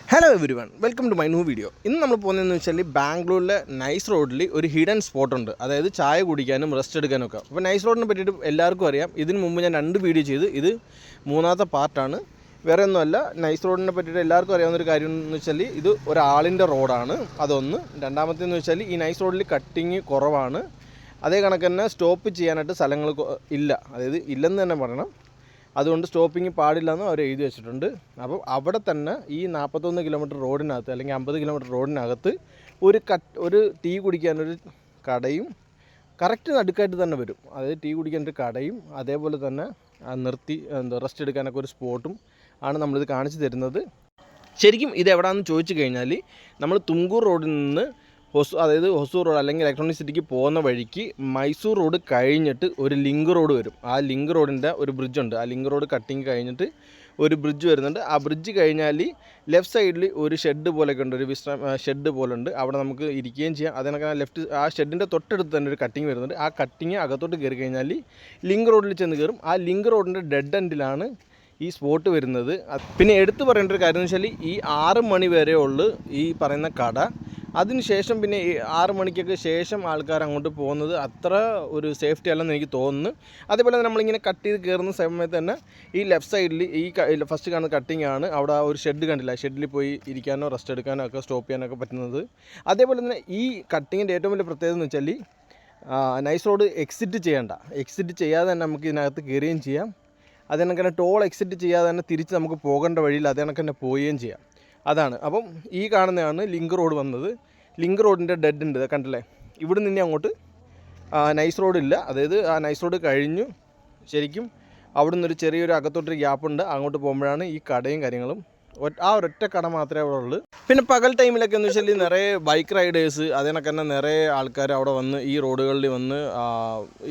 Hello everyone, welcome to my new video. ഇന്ന് നമ്മൾ പോകുന്നതെന്ന് വെച്ചാൽ ബാംഗ്ലൂരിലെ നൈസ് റോഡിൽ ഒരു ഹിഡൻ സ്പോട്ടുണ്ട്. അതായത് ചായ കുടിക്കാനും റെസ്റ്റ് എടുക്കാനും ഒക്കെ. അപ്പോൾ നൈസ് റോഡിനെ പറ്റിയിട്ട് എല്ലാവർക്കും അറിയാം. ഇതിന് മുമ്പ് ഞാൻ 2 വീഡിയോ ചെയ്ത്, ഇത് 3ാമത്തെ പാർട്ടാണ്. വേറെ ഒന്നുമല്ല, നൈസ് റോഡിനെ പറ്റിയിട്ട് എല്ലാവർക്കും അറിയാവുന്നൊരു കാര്യം എന്ന് വെച്ചാൽ ഇത് ഒരാളിൻ്റെ റോഡാണ്. അതൊന്ന്. രണ്ടാമത്തേന്ന് വെച്ചാൽ ഈ നൈസ് റോഡിൽ കട്ടിങ് കുറവാണ്. അതേ കണക്ക് തന്നെ സ്റ്റോപ്പ് ചെയ്യാനായിട്ട് സ്ഥലങ്ങൾ ഇല്ല, അതായത് ഇല്ലെന്ന് തന്നെ പറയണം. അതുകൊണ്ട് സ്റ്റോപ്പിങ് പാടില്ലെന്ന് അവർ എഴുതി വെച്ചിട്ടുണ്ട്. അപ്പോൾ അവിടെ തന്നെ ഈ 41 കിലോമീറ്റർ റോഡിനകത്ത് അല്ലെങ്കിൽ 50 കിലോമീറ്റർ റോഡിനകത്ത് ഒരു ടീ കുടിക്കാനൊരു കടയും കറക്റ്റ് നടുക്കായിട്ട് തന്നെ വരും. അതായത് ടീ കുടിക്കാനൊരു കടയും അതേപോലെ തന്നെ നിർത്തി റെസ്റ്റ് എടുക്കാനൊക്കെ ഒരു സ്പോട്ടും ആണ് നമ്മളിത് കാണിച്ചു തരുന്നത്. ശരിക്കും ഇത് എവിടെയാണെന്ന് ചോദിച്ചു കഴിഞ്ഞാൽ നമ്മൾ തുംകൂർ റോഡിൽ നിന്ന് ഹൊസൂർ റോഡ് അല്ലെങ്കിൽ ഇലക്ട്രോണിക് സിറ്റിക്ക് പോകുന്ന വഴിക്ക് മൈസൂർ റോഡ് കഴിഞ്ഞിട്ട് ഒരു ലിങ്ക് റോഡ് വരും. ആ ലിങ്ക് റോഡിൻ്റെ ഒരു ബ്രിഡ്ജുണ്ട്. ആ ലിങ്ക് റോഡ് കട്ടിങ് കഴിഞ്ഞിട്ട് ഒരു ബ്രിഡ്ജ് വരുന്നുണ്ട്. ആ ബ്രിഡ്ജ് കഴിഞ്ഞാൽ ലെഫ്റ്റ് സൈഡിൽ ഒരു ഷെഡ് പോലെയൊക്കെ ഉണ്ട്, ഒരു ഷെഡ് പോലെ ഉണ്ട്. അവിടെ നമുക്ക് ഇരിക്കുകയും ചെയ്യാം. അതിനൊക്കെ ആ ഷെഡിൻ്റെ തൊട്ടടുത്ത് തന്നെ ഒരു കട്ടിങ് വരുന്നുണ്ട്. ആ കട്ടിങ് അകത്തോട്ട് കയറി കഴിഞ്ഞാൽ ലിങ്ക് റോഡിൽ ചെന്ന് കയറും. ആ ലിങ്ക് റോഡിൻ്റെ ഡെഡ് എൻഡിലാണ് ഈ സ്പോട്ട് വരുന്നത്. പിന്നെ എടുത്തു പറയേണ്ട ഒരു കാര്യം എന്ന് വെച്ചാൽ ഈ 6 മണി വരെ ഉള്ളു ഈ പറയുന്ന കട. അതിനുശേഷം പിന്നെ 6 മണിക്കൊക്കെ ശേഷം ആൾക്കാർ അങ്ങോട്ട് പോകുന്നത് അത്ര ഒരു സേഫ്റ്റി അല്ലെന്ന് എനിക്ക് തോന്നുന്നു. അതേപോലെ തന്നെ നമ്മളിങ്ങനെ കട്ട് ചെയ്ത് കയറുന്ന സമയത്ത് തന്നെ ഈ ലെഫ്റ്റ് സൈഡിൽ ഈ ഫസ്റ്റ് കാണുന്ന കട്ടിങ് ആണ്. അവിടെ ഒരു ഷെഡ് കണ്ടില്ല, ഷെഡിൽ പോയി ഇരിക്കാനോ റെസ്റ്റ് എടുക്കാനോ ഒക്കെ സ്റ്റോപ്പ് ചെയ്യാനൊക്കെ പറ്റുന്നത്. അതേപോലെ തന്നെ ഈ കട്ടിങ്ങിൻ്റെ ഏറ്റവും വലിയ പ്രത്യേകത എന്ന് വെച്ചാൽ നൈസ് റോഡ് എക്സിറ്റ് ചെയ്യാതെ തന്നെ നമുക്ക് ഇതിനകത്ത് കയറുകയും ചെയ്യാം. അത് കണക്ക് തന്നെ ടോൾ എക്സിറ്റ് ചെയ്യാതെ തന്നെ തിരിച്ച് നമുക്ക് പോകേണ്ട വഴിയിൽ അത് കണക്ക് തന്നെ പോവുകയും ചെയ്യാം. അതാണ്. അപ്പം ഈ കാണുന്നതാണ് ലിങ്ക് റോഡ് വന്നത്. ലിങ്ക് റോഡിൻ്റെ ഡെഡ് ഉണ്ട്, കണ്ടില്ലേ. ഇവിടെ നിന്ന് അങ്ങോട്ട് നൈസ് റോഡില്ല. അതായത് ആ നൈസ് റോഡ് കഴിഞ്ഞു ശരിക്കും അവിടെ നിന്നൊരു ചെറിയൊരു അകത്തോട്ടൊരു ഗ്യാപ്പുണ്ട്. അങ്ങോട്ട് പോകുമ്പോഴാണ് ഈ കടയും കാര്യങ്ങളും. ആ ഒരൊറ്റ കട മാത്രമേ അവിടെ ഉള്ളൂ. പിന്നെ പകൽ ടൈമിലൊക്കെ എന്ന് വെച്ചാൽ നിറയെ ബൈക്ക് റൈഡേഴ്സ് അതേണക്ക് തന്നെ നിറയെ ആൾക്കാർ അവിടെ വന്ന് ഈ റോഡുകളിൽ വന്ന്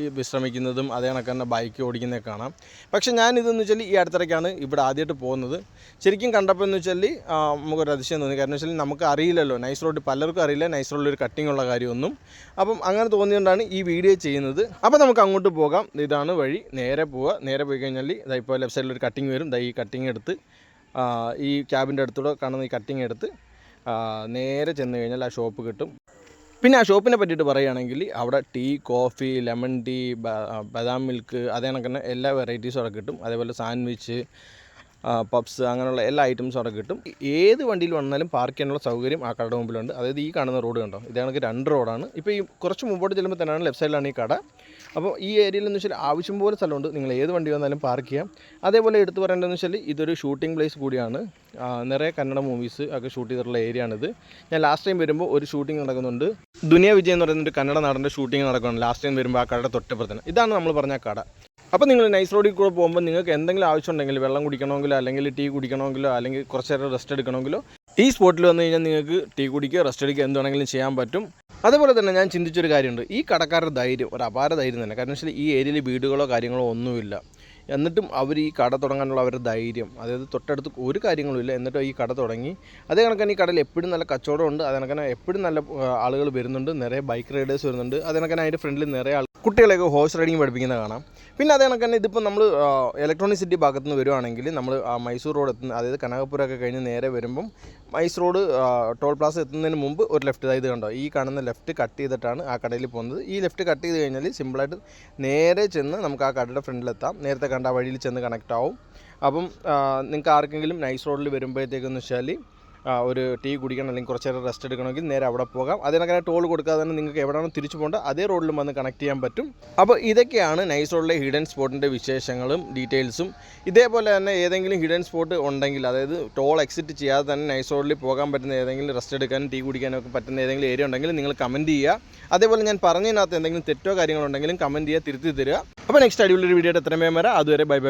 ഈ വിശ്രമിക്കുന്നതും അതേണക്ക് തന്നെ ബൈക്ക് ഓടിക്കുന്നതൊക്കെ കാണാം. പക്ഷേ ഞാനിതെന്ന് വെച്ചാൽ ഈ അടുത്തിടയ്ക്കാണ് ഇവിടെ ആദ്യമായിട്ട് പോകുന്നത്. ശരിക്കും കണ്ടപ്പോൾ എന്ന് വെച്ചാൽ നമുക്കൊരു അതിശയം തോന്നി. കാരണം വെച്ചാൽ നമുക്ക് അറിയില്ലല്ലോ, നൈസ് റോഡ് പലർക്കും അറിയില്ല നൈസ് റോഡിൽ ഒരു കട്ടിങ് ഉള്ള കാര്യമൊന്നും. അപ്പം അങ്ങനെ തോന്നിയതുകൊണ്ടാണ് ഈ വീഡിയോ ചെയ്യുന്നത്. അപ്പോൾ നമുക്ക് അങ്ങോട്ട് പോകാം. ഇതാണ് വഴി. നേരെ പോയി കഴിഞ്ഞാൽ ഇപ്പോൾ ലെഫ്റ്റ് സൈഡിലൊരു കട്ടിങ് വരും. ഈ കട്ടിങ് എടുത്ത് ഈ ക്യാബിൻ്റെ അടുത്തൂടെ കാണുന്ന ഈ കട്ടിങ് എടുത്ത് നേരെ ചെന്ന് കഴിഞ്ഞാൽ ആ ഷോപ്പ് കിട്ടും. പിന്നെ ആ ഷോപ്പിനെ പറ്റിയിട്ട് പറയുകയാണെങ്കിൽ അവിടെ ടീ, കോഫി, ലെമൺ ടീ, ബദാം മിൽക്ക് അതേ കണക്ക് തന്നെ എല്ലാ വെറൈറ്റീസും അവിടെ കിട്ടും. അതേപോലെ സാൻഡ്വിച്ച്, പബ്സ് അങ്ങനെയുള്ള എല്ലാ ഐറ്റംസും അവിടെ കിട്ടും. ഏത് വണ്ടിയിൽ വന്നാലും പാർക്ക് ചെയ്യാനുള്ള സൗകര്യം ആ കടയുടെ മുമ്പിലുണ്ട്. അതായത് ഈ കാണുന്ന റോഡ് കണ്ടോ, ഇതേ കണക്ക് 2 റോഡാണ്. ഇപ്പോൾ ഈ കുറച്ച് മുമ്പോട്ട് ചെല്ലുമ്പോൾ തന്നെയാണ് ലെഫ്റ്റ് സൈഡിലാണ് ഈ കട. അപ്പോൾ ഈ ഏരിയയിൽ എന്ന് വെച്ചാൽ ആവശ്യം പോലെ സ്ഥലമുണ്ട്. നിങ്ങൾ ഏത് വണ്ടി വന്നാലും പാർക്ക് ചെയ്യാം. അതേപോലെ എടുത്തു പറയേണ്ടതെന്ന് വെച്ചാൽ ഇതൊരു ഷൂട്ടിംഗ് പ്ലേസ് കൂടിയാണ്. നിറയെ കന്നഡ മൂവീസ് ഒക്കെ ഷൂട്ട് ചെയ്തിട്ടുള്ള ഏരിയ ആണിത്. ഞാൻ ലാസ്റ്റ് ടൈം വരുമ്പോൾ ഒരു ഷൂട്ടിംഗ് നടക്കുന്നുണ്ട്. ദുനിയ വിജയ് എന്ന് പറയുന്നൊരു കന്നഡ നടൻ്റെ ഷൂട്ടിംഗ് നടക്കുകയാണ് ലാസ്റ്റ് ടൈം വരുമ്പോൾ ആ കടയുടെ തൊട്ടപ്പുറത്തിന്. ഇതാണ് നമ്മൾ പറഞ്ഞ കട. അപ്പോൾ നിങ്ങൾ നൈസ് റോഡിൽ കൂടെ പോകുമ്പോൾ നിങ്ങൾക്ക് എന്തെങ്കിലും ആവശ്യമുണ്ടെങ്കിൽ, വെള്ളം കുടിക്കണമെങ്കിലോ അല്ലെങ്കിൽ ടീ കുടിക്കണമെങ്കിലോ അല്ലെങ്കിൽ കുറച്ച് നേരം റെസ്റ്റ് എടുക്കണമെങ്കിലോ ഈ സ്പോട്ടിൽ വന്നു കഴിഞ്ഞാൽ നിങ്ങൾക്ക് ടീ കുടിക്കുക, റെസ്റ്റ് എടുക്കുക, എന്ത് വേണമെങ്കിലും ചെയ്യാൻ പറ്റും. അതേപോലെ തന്നെ ഞാൻ ചിന്തിച്ചൊരു കാര്യമുണ്ട്, ഈ കടക്കാരുടെ ധൈര്യം ഒരു അപാര ധൈര്യം തന്നെ. കാരണം വെച്ചാൽ ഈ ഏരിയയിൽ വീടുകളോ കാര്യങ്ങളോ ഒന്നുമില്ല, എന്നിട്ടും അവർ ഈ കട തുടങ്ങാനുള്ള അവരുടെ ധൈര്യം, അതായത് തൊട്ടടുത്ത് ഒരു കാര്യങ്ങളും ഇല്ല, എന്നിട്ടും ഈ കട തുടങ്ങി. അതേ കണക്കാണ് ഈ കടയിൽ എപ്പോഴും നല്ല കച്ചവടമുണ്ട്. അതേ കണക്കാണ് എപ്പോഴും നല്ല ആളുകൾ വരുന്നുണ്ട്, നിറയെ ബൈക്ക് റൈഡേഴ്സ് വരുന്നുണ്ട്. അതേ കണക്കാണ് അതിൻ്റെ ഫ്രണ്ടിൽ നിറയെ കുട്ടികളെയൊക്കെ ഹോഴ്സ് റൈഡിങ് പഠിപ്പിക്കുന്നത് കാണാം. പിന്നെ അതേ കണക്ക് തന്നെ ഇതിപ്പോൾ നമ്മൾ ഇലക്ട്രോണിക് സിറ്റി ഭാഗത്ത് നിന്ന് വരുവാണെങ്കിൽ നമ്മൾ മൈസൂർ റോഡ് എത്തുന്ന, അതായത് കനകപുരമൊക്കെ കഴിഞ്ഞ് നേരെ വരുമ്പം മൈസൂർ റോഡ് ടോൾ പ്ലാസ എത്തുന്നതിന് മുമ്പ് ഒരു ലെഫ്റ്റ്, അതായത് കണ്ടോ ഈ കാണുന്ന ലെഫ്റ്റ് കട്ട് ചെയ്തിട്ടാണ് ആ കടയിൽ പോകുന്നത്. ഈ ലെഫ്റ്റ് കട്ട് ചെയ്ത് കഴിഞ്ഞാൽ സിമ്പിളായിട്ട് നേരെ ചെന്ന് നമുക്ക് ആ കടയുടെ ഫ്രണ്ടിലെത്താം. നേരത്തെ കണ്ട ആ വഴിയിൽ ചെന്ന് കണക്റ്റ് ആവും. അപ്പം നിങ്ങൾക്ക് ആർക്കെങ്കിലും നൈസ് റോഡിൽ വരുമ്പോഴത്തേക്കെന്ന് വെച്ചാൽ ഒരു ടീ കുടിക്കണം അല്ലെങ്കിൽ കുറച്ച് നേരം റെസ്റ്റ് എടുക്കണമെങ്കിൽ നേരെ അവിടെ പോകാം. അതിനങ്ങനെ ടോൾ കൊടുക്കാതെ തന്നെ നിങ്ങൾക്ക് എവിടെയാണോ തിരിച്ചു പോകേണ്ട അതേ റോഡിലും വന്ന് കണക്ട് ചെയ്യാൻ പറ്റും. അപ്പോൾ ഇതൊക്കെയാണ് നൈസ് റോഡിലെ ഹിഡൻ സ്പോട്ടിൻ്റെ വിശേഷങ്ങളും ഡീറ്റെയിൽസും. ഇതേപോലെ തന്നെ ഏതെങ്കിലും ഹിഡൻ സ്പോട്ട് ഉണ്ടെങ്കിൽ, അതായത് ടോൾ എക്സിറ്റ് ചെയ്യാതെ തന്നെ നൈസ് റോഡിൽ പോകാൻ പറ്റുന്ന ഏതെങ്കിലും റെസ്റ്റ് എടുക്കാനും ടീ കുടിക്കാനും ഒക്കെ പറ്റുന്ന ഏതെങ്കിലും ഏരിയ ഉണ്ടെങ്കിൽ നിങ്ങൾ കമൻറ്റ് ചെയ്യുക. അതേപോലെ ഞാൻ പറഞ്ഞതിനകത്ത് എന്തെങ്കിലും തെറ്റോ കാര്യങ്ങളുണ്ടെങ്കിലും കമൻറ്റ് ചെയ്യുക, തിരുത്തി തരിക. അപ്പോൾ നെക്സ്റ്റ് അടിപൊളി വീഡിയോ എത്രയും വേഗം വരാം. അതുവരെ ബൈ.